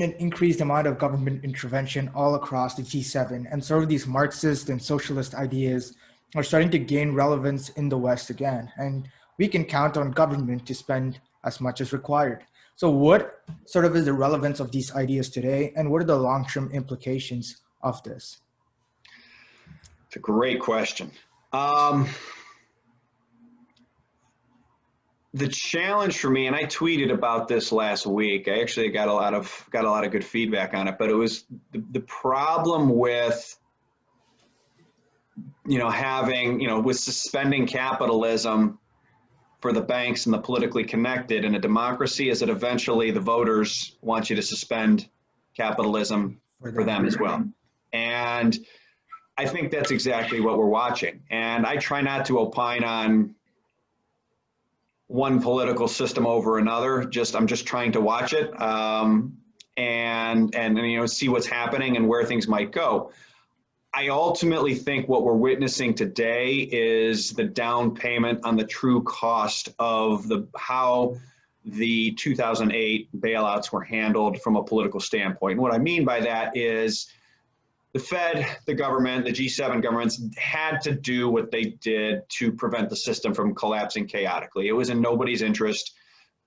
an increased amount of government intervention all across the G7, and sort of these Marxist and socialist ideas are starting to gain relevance in the West again, and we can count on government to spend as much as required. So what sort of is the relevance of these ideas today, and what are the long-term implications of this? It's a great question. The challenge for me, and I tweeted about this last week. I actually got a lot of good feedback on it, but it was the problem with with suspending capitalism for the banks and the politically connected in a democracy is that eventually the voters want you to suspend capitalism for them as well. And I think that's exactly what we're watching. And I try not to opine on one political system over another. I'm just trying to watch it and see what's happening and where things might go. I ultimately think what we're witnessing today is the down payment on the true cost of how the 2008 bailouts were handled from a political standpoint. And what I mean by that is the Fed, the government, the G7 governments had to do what they did to prevent the system from collapsing chaotically. It was in nobody's interest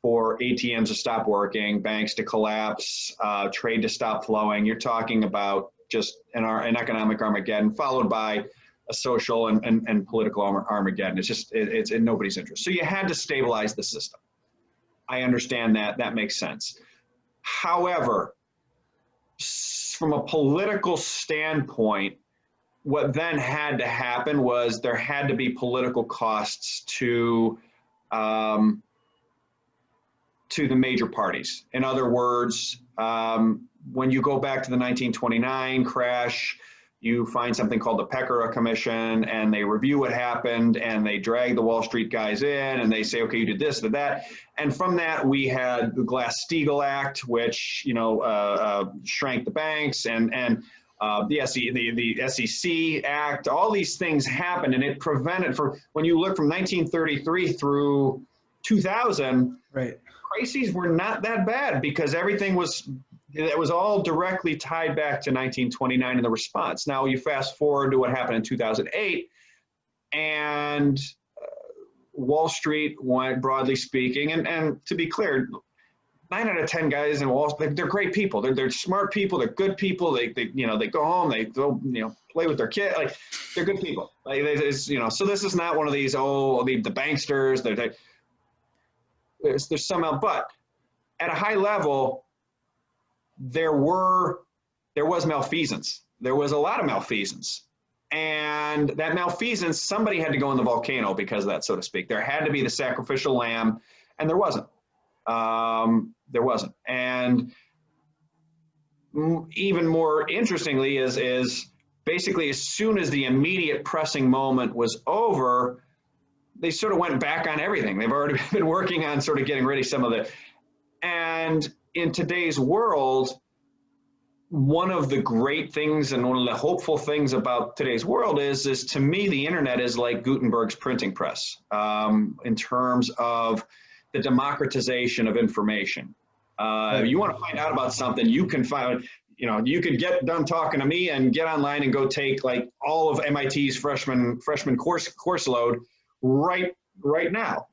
for ATMs to stop working, banks to collapse, trade to stop flowing. You're talking about just an economic Armageddon followed by a social and political Armageddon. It's in nobody's interest. So you had to stabilize the system. I understand that. That makes sense. However, from a political standpoint, what then had to happen was there had to be political costs to the major parties. In other words, when you go back to the 1929 crash, you find something called the Peckera Commission, and they review what happened, and they drag the Wall Street guys in, and they say, okay, you did this, did that. And from that, we had the Glass-Steagall Act, which shrank the banks, and the SEC Act. All these things happened, and it prevented, when you look from 1933 through 2000, right, crises were not that bad because everything was all directly tied back to 1929 in the response. Now you fast forward to what happened in 2008, and Wall Street went, broadly speaking, and to be clear, 9 out of 10 guys in Wall Street, they're great people. They're smart people. They're good people. They go home. They go play with their kid. Like, they're good people. Like, so this is not one of these the banksters. There's some out, but at a high level, there was malfeasance. There was a lot of malfeasance. And that malfeasance, somebody had to go in the volcano because of that, so to speak. There had to be the sacrificial lamb, and there wasn't. There wasn't. And even more interestingly is basically as soon as the immediate pressing moment was over, they sort of went back on everything. They've already been working on sort of getting rid of some of the, and in today's world, one of the great things and one of the hopeful things about today's world is to me, the internet is like Gutenberg's printing press in terms of the democratization of information. You want to find out about something, you can find, you can get done talking to me and get online and go take like all of MIT's freshman course load right now.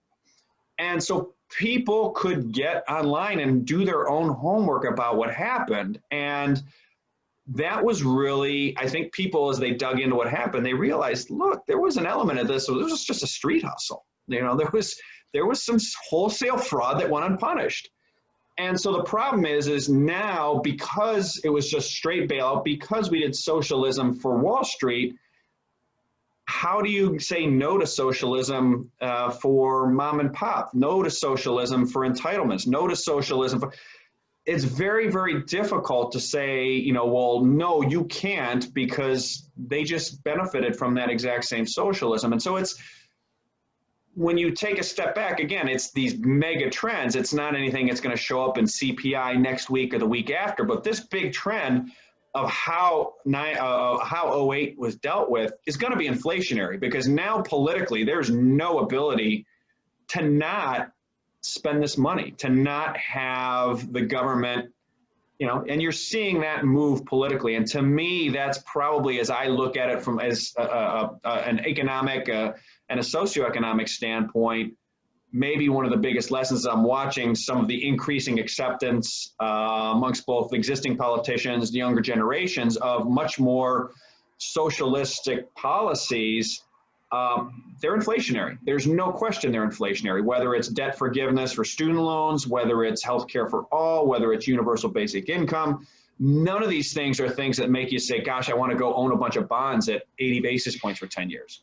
And so people could get online and do their own homework about what happened. And that was really, I think people, as they dug into what happened, they realized, look, there was an element of this. So this was just a street hustle. There was some wholesale fraud that went unpunished. And so the problem is now, because it was just straight bailout, because we did socialism for Wall Street, how do you say no to socialism for mom and pop? No to socialism for entitlements? No to socialism for... It's very, very difficult to say, well, no, you can't, because they just benefited from that exact same socialism. And so it's, when you take a step back, again, it's these mega trends. It's not anything that's going to show up in CPI next week or the week after, but this big trend of how 08 was dealt with is going to be inflationary, because now politically there's no ability to not spend this money, to not have the government you know, and you're seeing that move politically. And to me, that's probably, as I look at it from as an economic and a socioeconomic standpoint, maybe one of the biggest lessons I'm watching some of the increasing acceptance amongst both existing politicians, the younger generations, of much more socialistic policies. They're inflationary. There's no question they're inflationary, whether it's debt forgiveness for student loans, whether it's healthcare for all, whether it's universal basic income. None of these things are things that make you say, gosh, I want to go own a bunch of bonds at 80 basis points for 10 years.